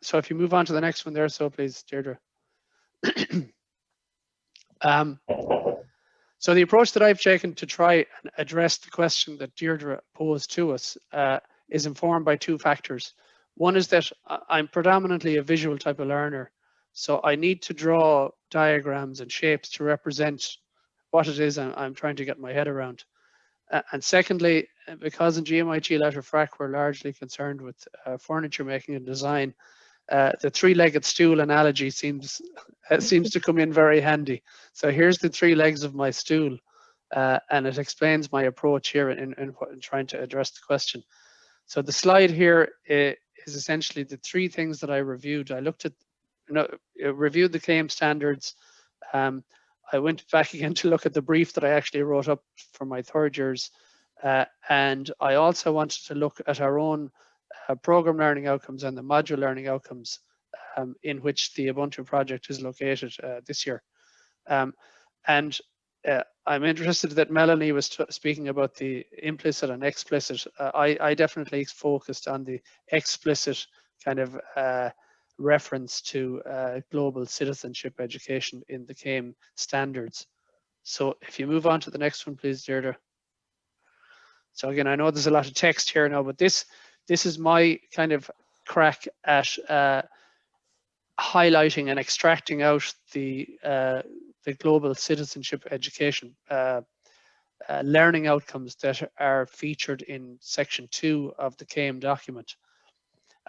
So if you move on to the next one there, so please, Deirdre. um, so the approach that I've taken to try and address the question that Deirdre posed to us is informed by two factors. One is that I'm predominantly a visual type of learner, so I need to draw diagrams and shapes to represent what it is I'm trying to get my head around. And secondly, because in GMIT Letter Frac we're largely concerned with furniture making and design, the three-legged stool analogy seems to come in very handy. So here's the three legs of my stool, and it explains my approach here in trying to address the question. So the slide here is essentially the three things that I reviewed. I looked at, reviewed the claim standards. I went back again to look at the brief that I actually wrote up for my third years. And I also wanted to look at our own program learning outcomes and the module learning outcomes in which the Ubuntu project is located this year. And I'm interested that Melanie was speaking about the implicit and explicit. I definitely focused on the explicit kind of reference to global citizenship education in the CAME standards. So if you move on to the next one, please, Deirdre. So again, I know there's a lot of text here now, but this is my kind of crack at highlighting and extracting out the global citizenship education learning outcomes that are featured in section 2 of the CAME document.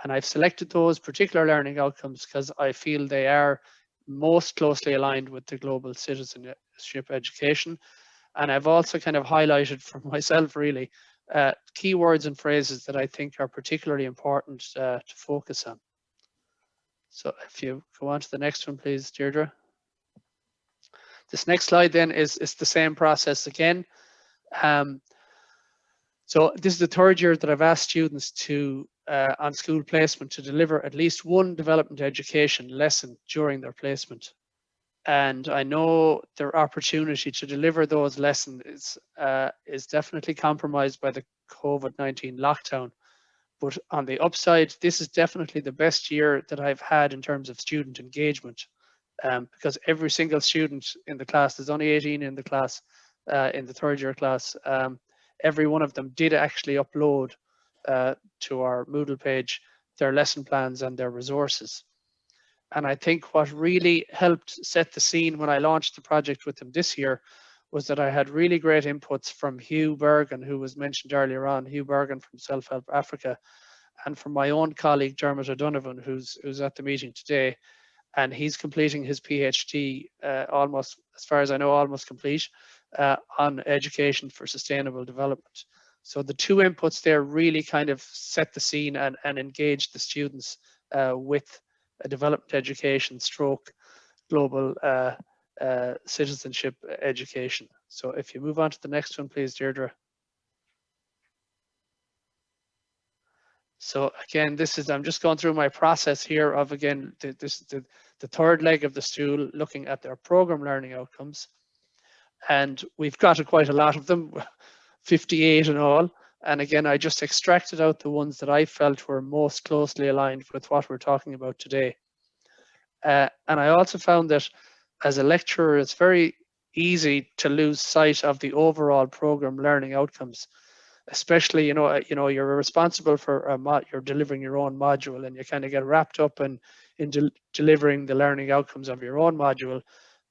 And I've selected those particular learning outcomes because I feel they are most closely aligned with the global citizenship education. And I've also kind of highlighted for myself really keywords and phrases that I think are particularly important to focus on. So if you go on to the next one, please, Deirdre. This next slide then is the same process again. So this is the third year that I've asked students to, on school placement, to deliver at least one development education lesson during their placement. And I know their opportunity to deliver those lessons is definitely compromised by the COVID-19 lockdown. But on the upside, this is definitely the best year that I've had in terms of student engagement, because every single student in the class, there's only 18 in the class, in the third year class, every one of them did actually upload to our Moodle page their lesson plans and their resources. And I think what really helped set the scene when I launched the project with them this year was that I had really great inputs from Hugh Bergen, who was mentioned earlier on, Hugh Bergen from Self-Help Africa, and from my own colleague, Dermot O'Donovan, who's at the meeting today. And he's completing his PhD, almost, as far as I know, almost complete, on education for sustainable development. So the two inputs there really kind of set the scene and engaged the students with a development education stroke global citizenship education. So if you move on to the next one, please, Deirdre. So again, this is, I'm just going through my process here of, again, this is the third leg of the stool, looking at their program learning outcomes. And we've got quite a lot of them, 58 in all. And again, I just extracted out the ones that I felt were most closely aligned with what we're talking about today. And I also found that as a lecturer, it's very easy to lose sight of the overall program learning outcomes, especially, you're responsible for you're delivering your own module, and you kind of get wrapped up in delivering the learning outcomes of your own module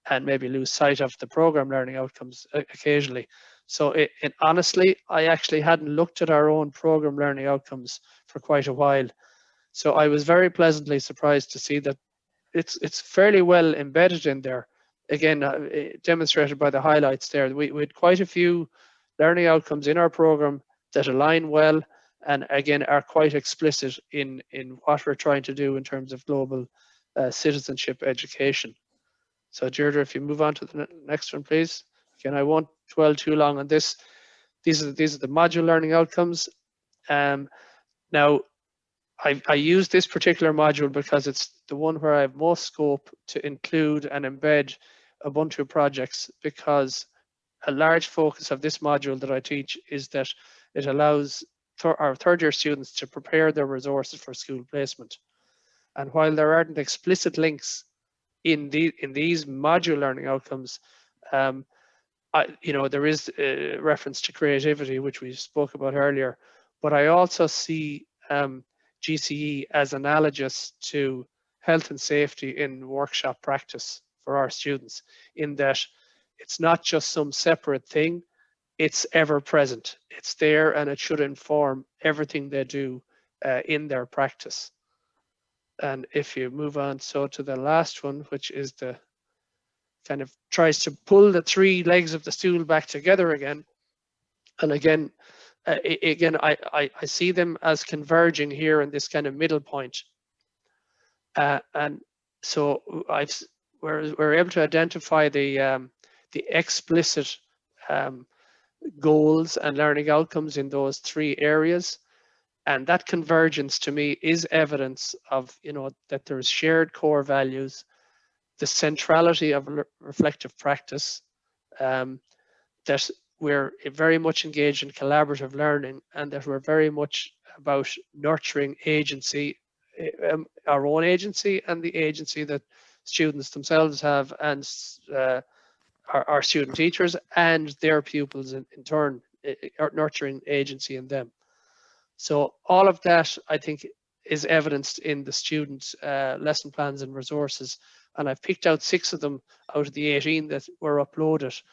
and maybe lose sight of the program learning outcomes occasionally. So honestly, I actually hadn't looked at our own program learning outcomes for quite a while. So I was very pleasantly surprised to see that it's fairly well embedded in there. Again, demonstrated by the highlights there. We had quite a few learning outcomes in our program that align well, and again are quite explicit in what we're trying to do in terms of global citizenship education. So Deirdre, if you move on to the next one, please. Again, I won't dwell too long on this. These are the module learning outcomes. Now, I use this particular module because it's the one where I have most scope to include and embed Ubuntu projects, because a large focus of this module that I teach is that it allows our third year students to prepare their resources for school placement. And while there aren't explicit links in these module learning outcomes, there is a reference to creativity, which we spoke about earlier, but I also see GCE as analogous to health and safety in workshop practice for our students, in that it's not just some separate thing, it's ever present. It's there and it should inform everything they do in their practice. And if you move on to the last one, which is the kind of tries to pull the three legs of the stool back together again. And again, I see them as converging here in this kind of middle point. And so we're able to identify the explicit goals and learning outcomes in those three areas. And that convergence to me is evidence of, that there's shared core values, the centrality of reflective practice, that we're very much engaged in collaborative learning, and that we're very much about nurturing agency, our own agency and the agency that students themselves have, and our student teachers and their pupils in turn, nurturing agency in them. So all of that, I think, is evidenced in the student lesson plans and resources. And I've picked out 6 of them out of the 18 that were uploaded